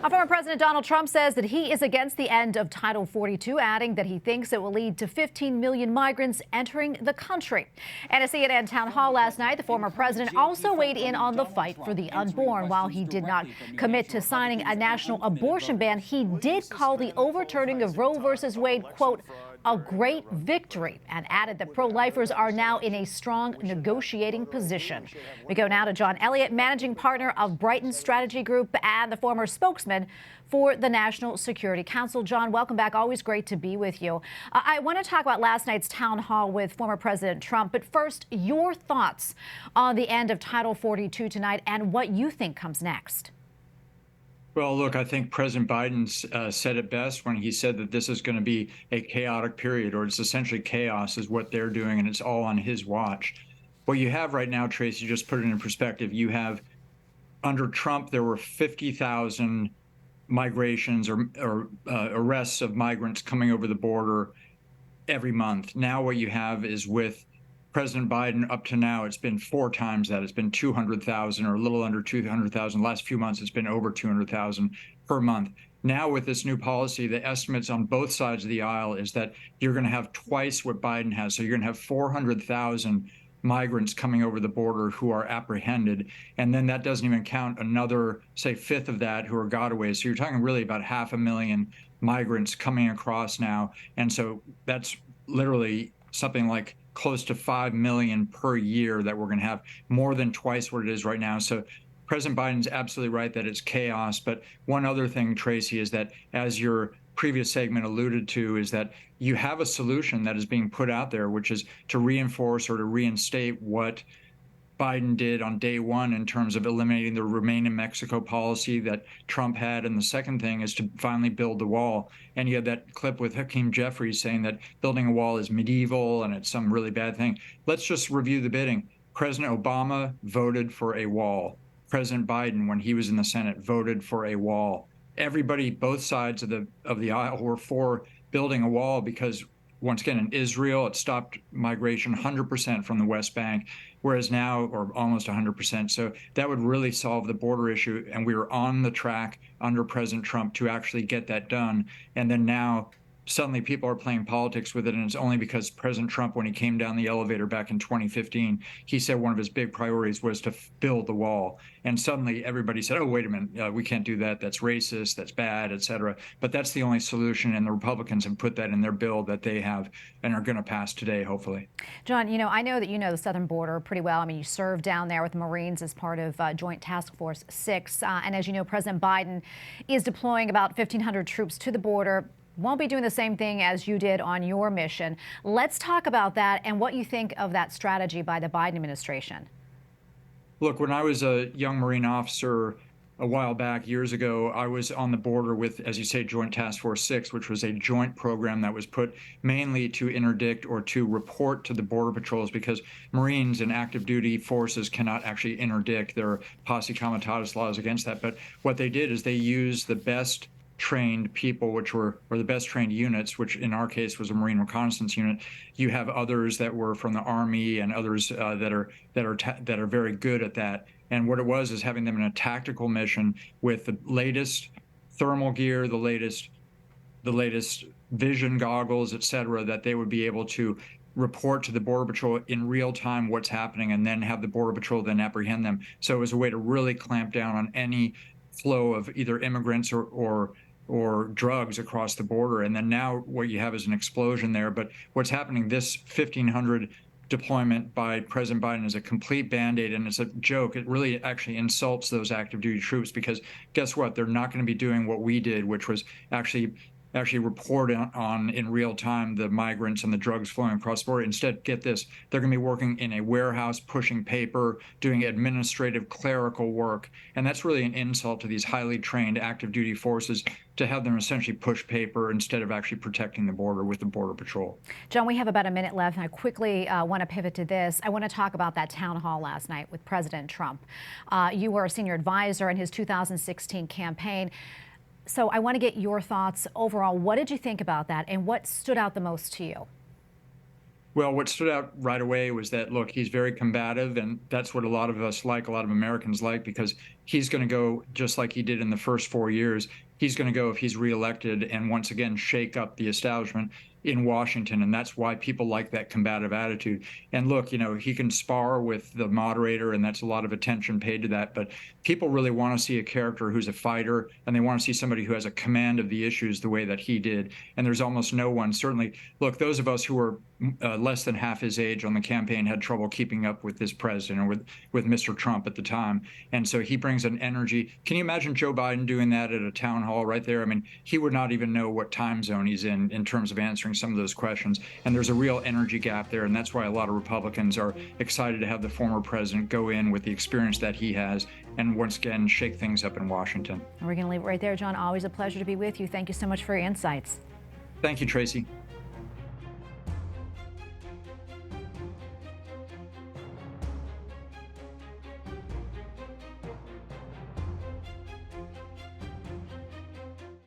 Former President Donald Trump says that he is against the end of Title 42, adding that he thinks it will lead to 15 million migrants entering the country. And at CNN town hall last night, the former president also weighed in on the fight for the unborn. While he did not commit to signing a national abortion ban, he did call the overturning of Roe versus Wade, quote, a great victory, and added that pro-lifers are now in a strong negotiating position. We go now to John Ullyot, managing partner of Brighton Strategy Group and the former spokesman for the National Security Council. John, welcome back. Always great to be with you. I want to talk about last night's town hall with former President Trump, but first, your thoughts on the end of Title 42 tonight and what you think comes next. Well, look, I think President Biden said it best when he said that this is going to be a chaotic period, or it's essentially chaos is what they're doing, and it's all on his watch. What you have right now, Tracy, just put it in perspective, you have, under Trump, there were 50,000 migrations or arrests of migrants coming over the border every month. Now what you have is with President Biden, up to now, it's been 4 times that. It's been 200,000 or a little under 200,000. Last few months, it's been over 200,000 per month. Now, with this new policy, the estimates on both sides of the aisle is that you're going to have twice what Biden has. So you're going to have 400,000 migrants coming over the border who are apprehended. And then that doesn't even count another, say, fifth of that who are gotaways. So you're talking really about 500,000 migrants coming across now. And so that's literally something like close to 5 million per year that we're going to have, more than twice what it is right now. So President Biden's absolutely right that it's chaos. But one other thing, Tracy, is that, as your previous segment alluded to, is that you have a solution that is being put out there, which is to reinforce or to reinstate what Biden did on day one in terms of eliminating the Remain in Mexico policy that Trump had. And the second thing is to finally build the wall. And you had that clip with Hakeem Jeffries saying that building a wall is medieval and it's some really bad thing. Let's just review the bidding. President Obama voted for a wall. President Biden, when he was in the Senate, voted for a wall. Everybody, both sides of the aisle, were for building a wall because, once again, in Israel, it stopped migration 100% from the West Bank, whereas now, or almost 100%. So that would really solve the border issue. And we were on the track under President Trump to actually get that done. And then now, suddenly people are playing politics with it, and it's only because President Trump, when he came down the elevator back in 2015, he said one of his big priorities was to build the wall. And suddenly everybody said, oh, wait a minute, we can't do that. That's racist, that's bad, et cetera. But that's the only solution, and the Republicans have put that in their bill that they have and are going to pass today, hopefully. John, I know that you know the southern border pretty well. I mean, you served down there with the Marines as part of Joint Task Force 6. And as you know, President Biden is deploying about 1,500 troops to the border. Won't be doing the same thing as you did on your mission. Let's talk about that and what you think of that strategy by the Biden administration. Look, when I was a young Marine officer a while back, years ago, I was on the border with, as you say, Joint Task Force 6, which was a joint program that was put mainly to interdict or to report to the Border Patrols, because Marines and active duty forces cannot actually interdict. There are posse comitatus laws against that. But what they did is they used the best trained people, which were, or the best trained units, which in our case was a Marine reconnaissance unit. You have others that were from the Army and others that are very good at that. And what it was is having them in a tactical mission with the latest thermal gear, the latest vision goggles, et cetera, that they would be able to report to the Border Patrol in real time what's happening, and then have the Border Patrol then apprehend them. So it was a way to really clamp down on any flow of either immigrants or drugs across the border. And then now what you have is an explosion there. But what's happening, this 1,500 deployment by President Biden is a complete Band-Aid, and it's a joke. It really actually insults those active duty troops, because guess what? They're not going to be doing what we did, which was actually report on in real time the migrants and the drugs flowing across the border. Instead, get this, they're going to be working in a warehouse, pushing paper, doing administrative clerical work. And that's really an insult to these highly trained active duty forces, to have them essentially push paper instead of actually protecting the border with the Border Patrol. John, we have about a minute left, and I quickly want to pivot to this. I want to talk about that town hall last night with President Trump. You were a senior advisor in his 2016 campaign. So I want to get your thoughts overall. What did you think about that, and what stood out the most to you? Well, what stood out right away was that, look, he's very combative, and that's what a lot of us like, a lot of Americans like, because he's going to go just like he did in the first 4 years. He's going to go, if he's reelected, and once again shake up the establishment in Washington. And that's why people like that combative attitude. And look, he can spar with the moderator, and that's a lot of attention paid to that. But people really want to see a character who's a fighter, and they want to see somebody who has a command of the issues the way that he did. And there's almost no one, certainly, look, those of us who are less than half his age on the campaign had trouble keeping up with this president, or with Mr. Trump at the time. And so he brings an energy. Can you imagine Joe Biden doing that at a town hall right there? I mean, he would not even know what time zone he's in terms of answering some of those questions. And there's a real energy gap there. And that's why a lot of Republicans are excited to have the former president go in with the experience that he has and once again shake things up in Washington. And we're going to leave it right there, John. Always a pleasure to be with you. Thank you so much for your insights. Thank you, Tracy.